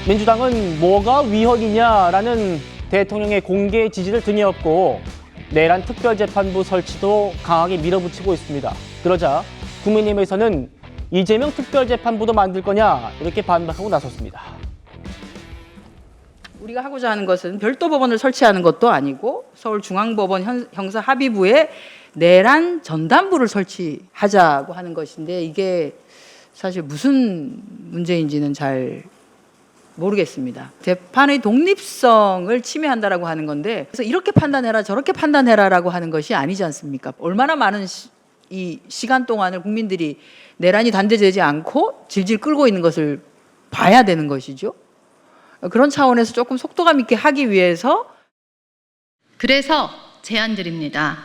민주당은 뭐가 위헌이냐라는 대통령의 공개 지지를 등에 업고 내란 특별재판부 설치도 강하게 밀어붙이고 있습니다. 그러자 국민의힘에서는 이재명 특별재판부도 만들 거냐 이렇게 반박하고 나섰습니다. 우리가 하고자 하는 것은 별도 법원을 설치하는 것도 아니고 서울중앙법원 형사합의부에 내란 전담부를 설치하자고 하는 것인데 이게 사실 무슨 문제인지는 잘 모르겠습니다. 재판의 독립성을 침해한다라고 하는 건데 그래서 이렇게 판단해라 저렇게 판단해라라고 하는 것이 아니지 않습니까? 얼마나 많은 이 시간 동안을 국민들이 내란이 단죄되지 않고 질질 끌고 있는 것을 봐야 되는 것이죠. 그런 차원에서 조금 속도감 있게 하기 위해서 그래서 제안드립니다.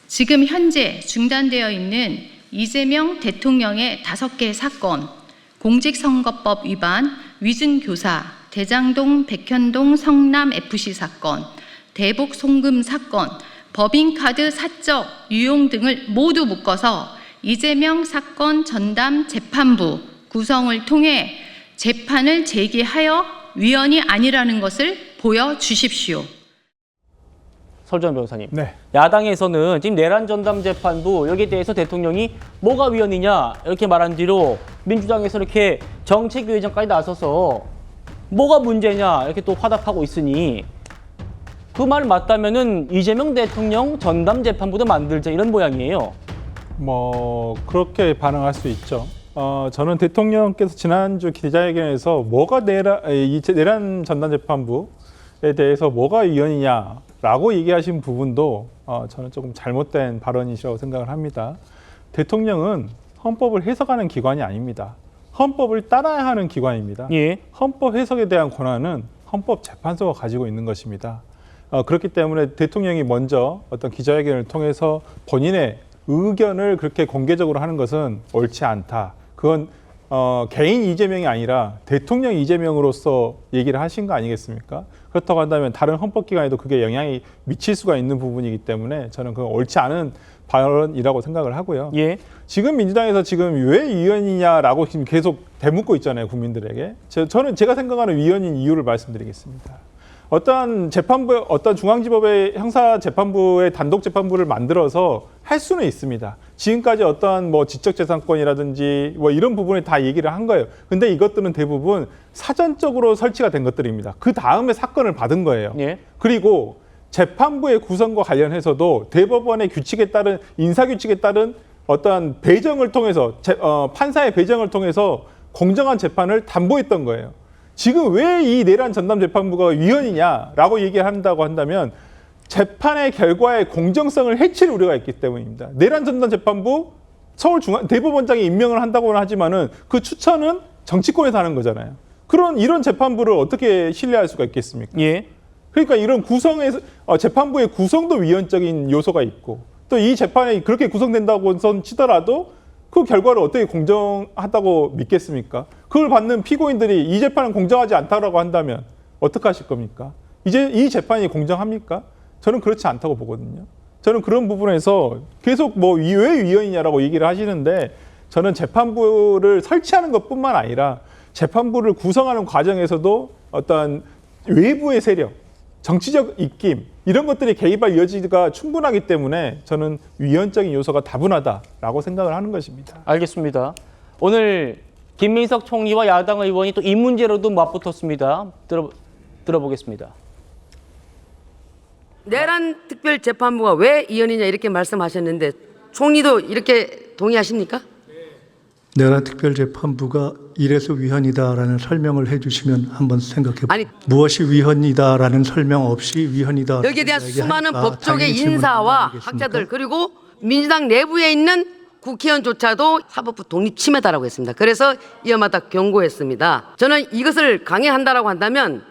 지금 현재 중단되어 있는 이재명 대통령의 5개 사건, 공직선거법 위반, 위준교사, 대장동 백현동 성남FC 사건, 대북 송금 사건, 법인카드 사적 유용 등을 모두 묶어서 이재명 사건 전담 재판부 구성을 통해 재판을 제기하여 위헌이 아니라는 것을 보여주십시오. 설전 변호사님, 네. 야당에서는 지금 내란 전담 재판부 여기에 대해서 대통령이 뭐가 위헌이냐 이렇게 말한 뒤로 민주당에서 이렇게 정책위원장까지 나서서 뭐가 문제냐 이렇게 또 화답하고 있으니 그 말 맞다면은 이재명 대통령 전담 재판부도 만들자 이런 모양이에요. 뭐 그렇게 반응할 수 있죠. 저는 대통령께서 지난주 기자회견에서 뭐가 내란 전담재판부에 대해서 뭐가 위헌이냐라고 얘기하신 부분도 저는 조금 잘못된 발언이라고 생각을 합니다. 대통령은 헌법을 해석하는 기관이 아닙니다. 헌법을 따라야 하는 기관입니다. 예. 헌법 해석에 대한 권한은 헌법재판소가 가지고 있는 것입니다. 그렇기 때문에 대통령이 먼저 어떤 기자회견을 통해서 본인의 의견을 그렇게 공개적으로 하는 것은 옳지 않다. 그건 개인 이재명이 아니라 대통령 이재명으로서 얘기를 하신 거 아니겠습니까? 그렇다고 한다면 다른 헌법기관에도 그게 영향이 미칠 수가 있는 부분이기 때문에 저는 그건 옳지 않은 발언이라고 생각을 하고요. 예. 지금 민주당에서 지금 왜 위헌이냐라고 지금 계속 대묻고 있잖아요, 국민들에게. 저는 제가 생각하는 위헌인 이유를 말씀드리겠습니다. 어떠한 재판부, 어떤 중앙지법의 형사재판부의 단독재판부를 만들어서 할 수는 있습니다. 지금까지 어떠한 뭐 지적재산권이라든지 뭐 이런 부분에 다 얘기를 한 거예요. 근데 이것들은 대부분 사전적으로 설치가 된 것들입니다. 그 다음에 사건을 받은 거예요. 예. 그리고 재판부의 구성과 관련해서도 대법원의 규칙에 따른 인사규칙에 따른 어떠한 배정을 통해서 판사의 배정을 통해서 공정한 재판을 담보했던 거예요. 지금 왜 이 내란 전담 재판부가 위헌이냐라고 얘기를 한다고 한다면 재판의 결과의 공정성을 해칠 우려가 있기 때문입니다. 내란 전담 재판부 대법원장이 임명을 한다고는 하지만은 그 추천은 정치권에서 하는 거잖아요. 이런 재판부를 어떻게 신뢰할 수가 있겠습니까? 예. 그러니까 이런 구성에서 재판부의 구성도 위헌적인 요소가 있고 또 이 재판이 그렇게 구성된다고 치더라도 그 결과를 어떻게 공정하다고 믿겠습니까? 그걸 받는 피고인들이 이 재판은 공정하지 않다고 한다면 어떻게 하실 겁니까? 이제 이 재판이 공정합니까? 저는 그렇지 않다고 보거든요. 저는 그런 부분에서 계속 왜 위헌이냐라고 얘기를 하시는데 저는 재판부를 설치하는 것뿐만 아니라 재판부를 구성하는 과정에서도 어떤 외부의 세력, 정치적 입김 이런 것들이 개입할 여지가 충분하기 때문에 저는 위헌적인 요소가 다분하다라고 생각을 하는 것입니다. 알겠습니다. 오늘 김민석 총리와 야당 의원이 또 이 문제로도 맞붙었습니다. 들어보겠습니다. 내란 특별재판부가 왜 위헌이냐 이렇게 말씀하셨는데 총리도 이렇게 동의하십니까? 내란 특별재판부가 이래서 위헌이다라는 설명을 해주시면 한번 생각해 아니, 무엇이 위헌이다라는 설명 없이 위헌이다 여기에 대한 수많은 법조계 인사와 학자들 그리고 민주당 내부에 있는 국회의원조차도 사법부 독립 침해다라고 했습니다. 그래서 위험하다 경고했습니다. 저는 이것을 강행한다라고 한다면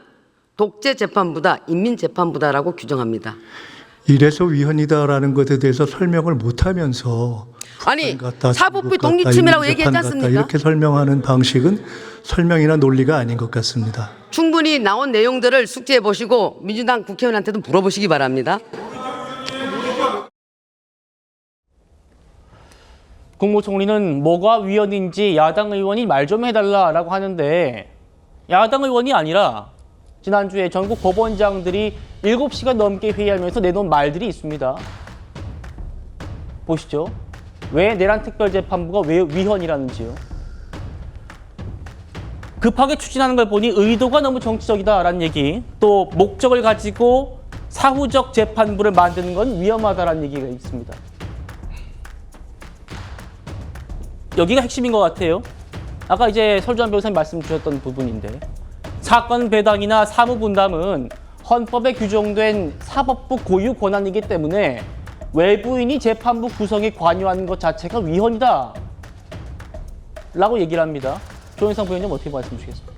독재재판부다, 인민재판부다라고 규정합니다. 이래서 위헌이다라는 것에 대해서 설명을 못하면서 아니 사법부 독립 침해라고 얘기했지 않습니까? 이렇게 설명하는 방식은 설명이나 논리가 아닌 것 같습니다. 충분히 나온 내용들을 숙지해 보시고 민주당 국회의원한테도 물어보시기 바랍니다. 국무총리는 뭐가 위헌인지 야당 의원이 말 좀 해달라라고 하는데 야당 의원이 아니라 지난주에 전국 법원장들이 7시간 넘게 회의하면서 내놓은 말들이 있습니다. 보시죠. 왜 내란특별재판부가 왜 위헌이라는지요. 급하게 추진하는 걸 보니 의도가 너무 정치적이다라는 얘기, 또 목적을 가지고 사후적 재판부를 만드는 건 위험하다라는 얘기가 있습니다. 여기가 핵심인 것 같아요. 아까 이제 설주환 변호사님 말씀 주셨던 부분인데, 사건 배당이나 사무 분담은 헌법에 규정된 사법부 고유 권한이기 때문에 외부인이 재판부 구성에 관여하는 것 자체가 위헌이다 라고 얘기를 합니다. 조현상 부위원님 어떻게 말씀 주시겠습니까?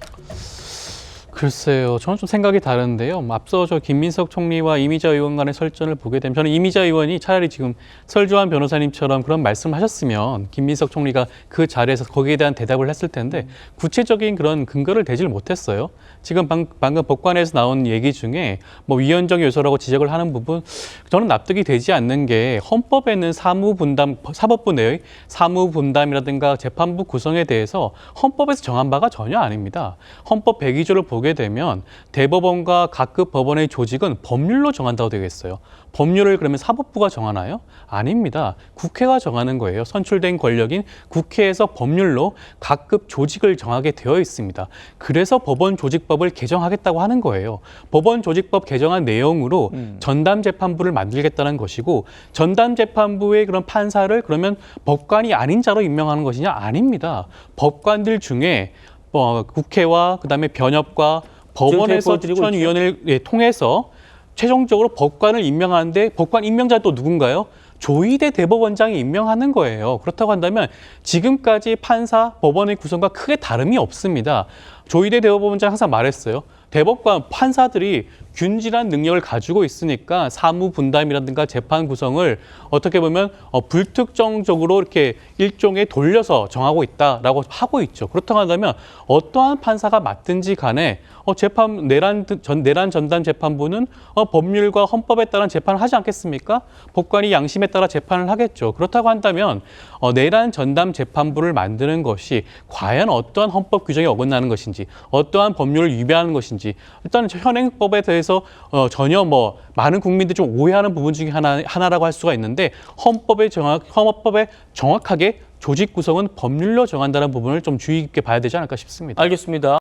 글쎄요, 저는 좀 생각이 다른데요. 앞서 저 김민석 총리와 이미자 의원 간의 설전을 보게 되면 저는 이미자 의원이 차라리 지금 설주환 변호사님처럼 그런 말씀을 하셨으면 김민석 총리가 그 자리에서 거기에 대한 대답을 했을 텐데 구체적인 그런 근거를 대지를 못했어요. 지금 방금 법관에서 나온 얘기 중에 뭐 위헌적 요소라고 지적을 하는 부분, 저는 납득이 되지 않는 게 헌법에는 사무분담, 사법부 내의 사무분담이라든가 재판부 구성에 대해서 헌법에서 정한 바가 전혀 아닙니다. 헌법 102조를 보게 되면 대법원과 각급 법원의 조직은 법률로 정한다고 되어 있어요. 법률을 그러면 사법부가 정하나요? 아닙니다. 국회가 정하는 거예요. 선출된 권력인 국회에서 법률로 각급 조직을 정하게 되어 있습니다. 그래서 법원 조직법을 개정하겠다고 하는 거예요. 법원 조직법 개정안 내용으로 전담재판부를 만들겠다는 것이고, 전담재판부의 그런 판사를 그러면 법관이 아닌 자로 임명하는 것이냐? 아닙니다. 법관들 중에 국회와 그다음에 변협과 법원에서 추천위원회를 통해서 최종적으로 법관을 임명하는데, 법관 임명자 또 누군가요? 조희대 대법원장이 임명하는 거예요. 그렇다고 한다면 지금까지 판사, 법원의 구성과 크게 다름이 없습니다. 조희대 대법원장 항상 말했어요. 대법관, 판사들이 균질한 능력을 가지고 있으니까 사무 분담이라든가 재판 구성을 어떻게 보면 불특정적으로 이렇게 일종의 돌려서 정하고 있다라고 하고 있죠. 그렇다고 한다면 어떠한 판사가 맡든지 간에 내란 전담 재판부는 법률과 헌법에 따른 재판을 하지 않겠습니까? 법관이 양심에 따라 재판을 하겠죠. 그렇다고 한다면 내란 전담 재판부를 만드는 것이 과연 어떠한 헌법 규정에 어긋나는 것인지, 어떠한 법률을 위배하는 것인지, 일단 현행법에 대해서 전혀 많은 국민들이 좀 오해하는 부분 중에 하나라고 할 수가 있는데, 헌법에 정확하게 조직 구성은 법률로 정한다는 부분을 좀 주의 깊게 봐야 되지 않을까 싶습니다. 알겠습니다.